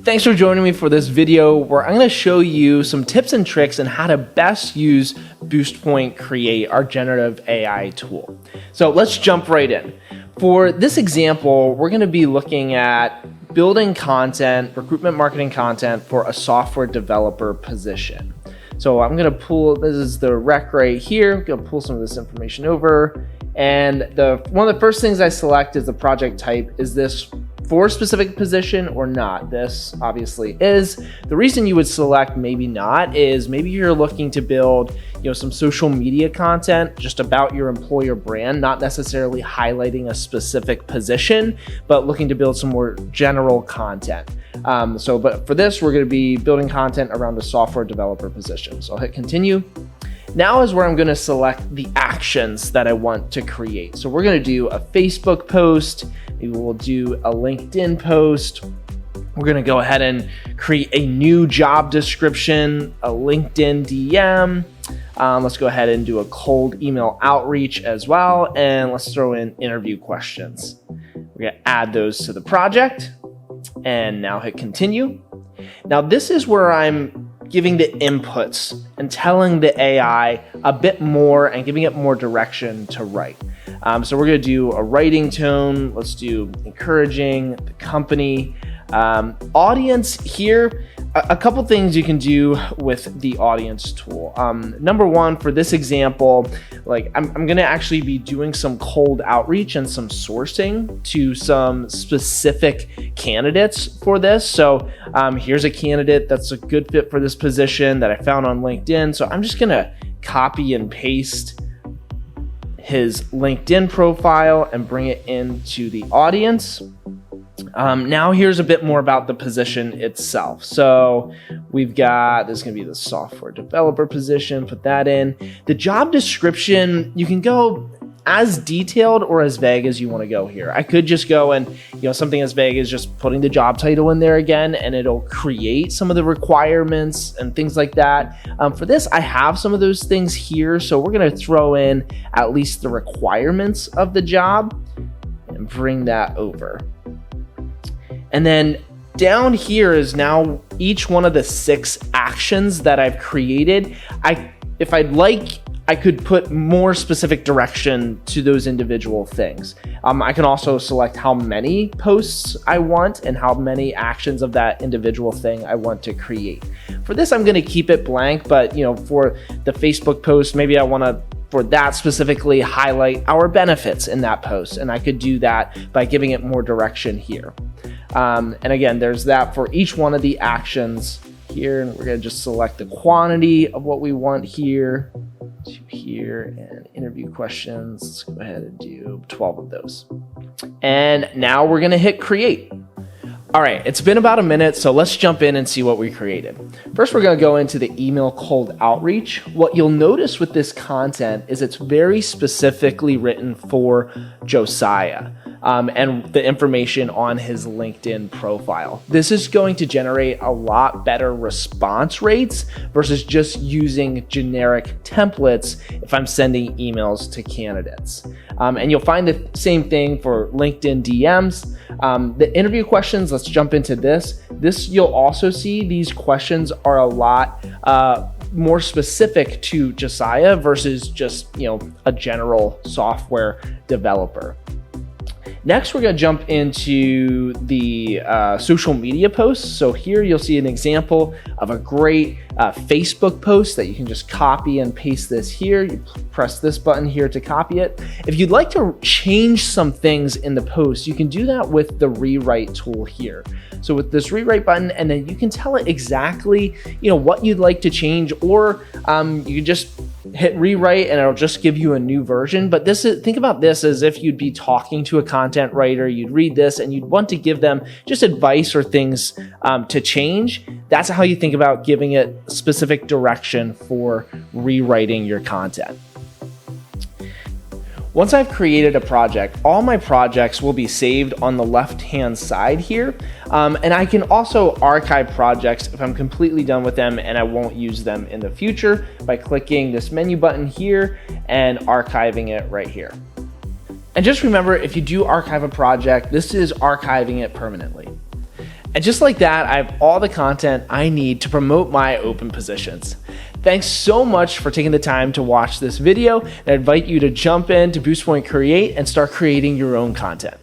Thanks for joining me for this video where I'm going to show you some tips and tricks on how to best use Boostpoint Create, our generative AI tool. So let's jump right in. For this example, we're going to be looking at building content, recruitment marketing content for a software developer position. So I'm going to pull, this is the rec right here. I'm going to pull some of this information over. And one of the first things I select is the project type. Is this for a specific position or not? This obviously is. The reason you would select maybe not is maybe you're looking to build some social media content just about your employer brand, not necessarily highlighting a specific position, but looking to build some more general content. But for this, we're going to be building content around the software developer position. So I'll hit continue. Now is where I'm going to select the actions that I want to create. So we're going to do a Facebook post. Maybe we'll do a LinkedIn post. We're going to go ahead and create a new job description, a LinkedIn DM. Let's go ahead and do a cold email outreach as well. And let's throw in interview questions. We're going to add those to the project and now hit continue. Now this is where I'm giving the inputs and telling the AI a bit more and giving it more direction to write. So we're going to do a writing tone. Let's do encouraging, the company, audience here. A couple things you can do with the audience tool. Number one, for this example, I'm going to actually be doing some cold outreach and some sourcing to some specific candidates for this. So here's a candidate that's a good fit for this position that I found on LinkedIn. So I'm just going to copy and paste his LinkedIn profile and bring it into the audience. Now here's a bit more about the position itself. So we've got, this is going to be the software developer position, put that in. The job description, you can go as detailed or as vague as you want to go here. I could just go and, something as vague as just putting the job title in there again, and it'll create some of the requirements and things like that. For this, I have some of those things here. So we're going to throw in at least the requirements of the job and bring that over. And then down here is now each one of the 6 actions that I've created. If I'd like, I could put more specific direction to those individual things. I can also select how many posts I want and how many actions of that individual thing I want to create. For this, I'm going to keep it blank, but for the Facebook post, maybe I want to, for that specifically, highlight our benefits in that post. And I could do that by giving it more direction here. And again, there's that for each one of the actions here. And we're going to just select the quantity of what we want here to here and interview questions. Let's go ahead and do 12 of those. And now we're going to hit create. All right, it's been about a minute, so let's jump in and see what we created. First, we're going to go into the email cold outreach. What you'll notice with this content is it's very specifically written for Josiah. And the information on his LinkedIn profile. This is going to generate a lot better response rates versus just using generic templates if I'm sending emails to candidates. And you'll find the same thing for LinkedIn DMs. The interview questions, let's jump into this. You'll also see these questions are a lot more specific to Josiah versus just a general software developer. Next, we're going to jump into the social media posts. So here you'll see an example of a great Facebook post that you can just copy and paste this here. You press this button here to copy it. If you'd like to change some things in the post, you can do that with the rewrite tool here. So with this rewrite button, and then you can tell it exactly what you'd like to change, or you can just hit rewrite and it'll just give you a new version. But think about this as if you'd be talking to a content writer, you'd read this and you'd want to give them just advice or things to change. That's how you think about giving it specific direction for rewriting your content. Once I've created a project, all my projects will be saved on the left-hand side here. And I can also archive projects if I'm completely done with them and I won't use them in the future by clicking this menu button here and archiving it right here. And just remember, if you do archive a project, this is archiving it permanently. And just like that, I have all the content I need to promote my open positions. Thanks so much for taking the time to watch this video, and I invite you to jump into Boostpoint Create and start creating your own content.